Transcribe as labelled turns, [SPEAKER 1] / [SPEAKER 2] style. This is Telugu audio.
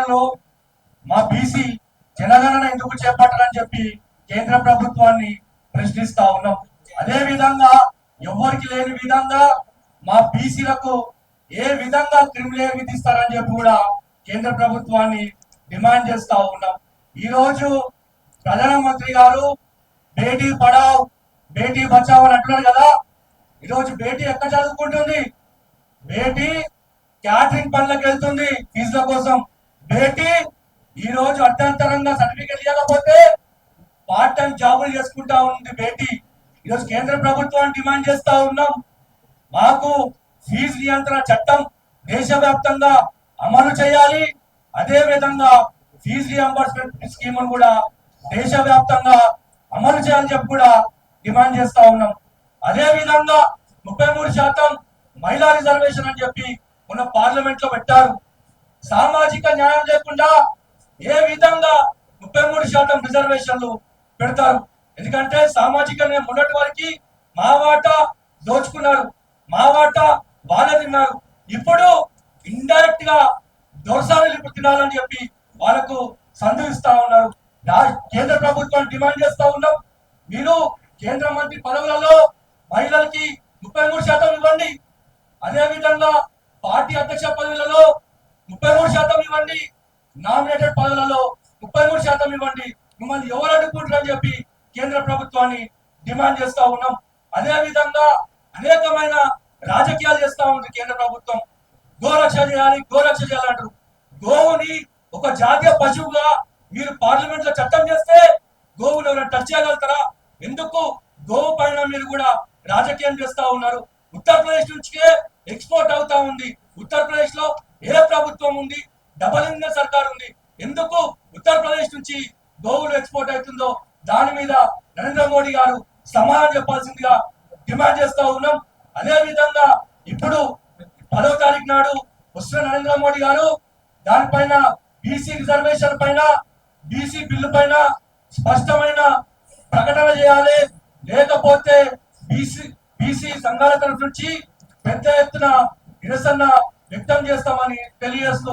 [SPEAKER 1] తెలంగాణలో మా బీసీ జనగణన ఎందుకు చేపట్టాలని చెప్పి కేంద్ర ప్రభుత్వాన్ని ప్రశ్నిస్తా ఉన్నాం. అదే విధంగా ఎవరికి లేని విధంగా మా బీసీలకు ఏ విధంగా క్రిమిలేయర్ విధిస్తారని చెప్పి కూడా కేంద్ర ప్రభుత్వాన్ని డిమాండ్ చేస్తా ఉన్నాం. ఈ రోజు ప్రధానమంత్రి గారు బేటీ పడావ్ బేటీ బచావ్ అని అంటున్నారు కదా. ఈరోజు బేటీ ఎక్కడ చదువుకుంటుంది? బేటీ క్యాటరింగ్ పనులకు వెళ్తుంది ఫీజుల కోసం. బేటీ ఈ రోజు అర్థంతరంగా సర్టిఫికేట్ ఇవ్వకపోతే పార్ట్ టైం జాబులు చేసుకుంటా ఉంది బేటీ. ఈరోజు కేంద్ర ప్రభుత్వాన్ని డిమాండ్ చేస్తా ఉన్నాం, మాకు ఫీజు నియంత్రణ చట్టం దేశవ్యాప్తంగా అమలు చేయాలి. అదే విధంగా ఫీజు రియంబర్స్మెంట్ స్కీమ్ కూడా దేశవ్యాప్తంగా అమలు చేయాలని చెప్పి కూడా డిమాండ్ చేస్తా ఉన్నాం. అదే విధంగా 33% మహిళా రిజర్వేషన్ అని చెప్పి మన పార్లమెంట్ లో పెట్టారు. సామాజిక న్యాయం లేకుండా ఏ విధంగా 33% రిజర్వేషన్లు పెడతారు? ఎందుకంటే సామాజిక న్యాయం ఉన్నటి వారికి మా వాటా దోచుకున్నారు, మా వాటా వాళ్ళ తిన్నారు. ఇప్పుడు ఇండైరెక్ట్ గా దోసాలు ఇప్పుడు తినాలని చెప్పి వాళ్ళకు సంధిస్తా ఉన్నారు. కేంద్ర ప్రభుత్వాన్ని డిమాండ్ చేస్తా ఉన్నాం, మీరు కేంద్ర మంత్రి పదవులలో మహిళలకి 33% ఇవ్వండి. అదే విధంగా పార్టీ అధ్యక్ష పదవులలో 33% ఇవ్వండి. నామినేటెడ్ పదవులలో 33% ఇవ్వండి. మిమ్మల్ని ఎవరు అడ్డుకుంటారని చెప్పి కేంద్ర ప్రభుత్వాన్ని డిమాండ్ చేస్తా ఉన్నాం. అదే విధంగా అనేకమైన రాజకీయాలు చేస్తా ఉంది కేంద్ర ప్రభుత్వం. గోరక్ష చేయాలి, గోరక్ష చేయాలంటారు. గోవుని ఒక జాతీయ పశువుగా మీరు పార్లమెంట్ లో చట్టం చేస్తే గోవును ఎవరైనా టచ్ చేయగలుగుతారా? ఎందుకు గోవు పైన మీరు కూడా రాజకీయం చేస్తా ఉన్నారు? ఉత్తరప్రదేశ్ నుంచి ఎక్స్పోర్ట్ అవుతా ఉంది. ఉత్తరప్రదేశ్ లో ఏ ప్రభుత్వం ఉంది? డబల్ ఇంజన్ సర్కార్ ఉంది. ఎందుకు ఉత్తరప్రదేశ్ నుంచి గోవులు ఎక్స్పోర్ట్ అవుతుందో దాని మీద నరేంద్ర మోడీ గారు సమాధానం చెప్పాల్సిందిగా డిమాండ్ చేస్తా ఉన్నాం. అదే విధంగా ఇప్పుడు 10వ తారీఖు నాడు వస్తున్న నరేంద్ర మోడీ గారు దానిపైన బీసీ రిజర్వేషన్ పైన, బీసీ బిల్లు పైన స్పష్టమైన ప్రకటన చేయాలి. లేకపోతే బీసీ సంఘాల తరఫు నుంచి పెద్ద ఎత్తున నిరసన వ్యక్తం చేస్తామని తెలియజేస్తూ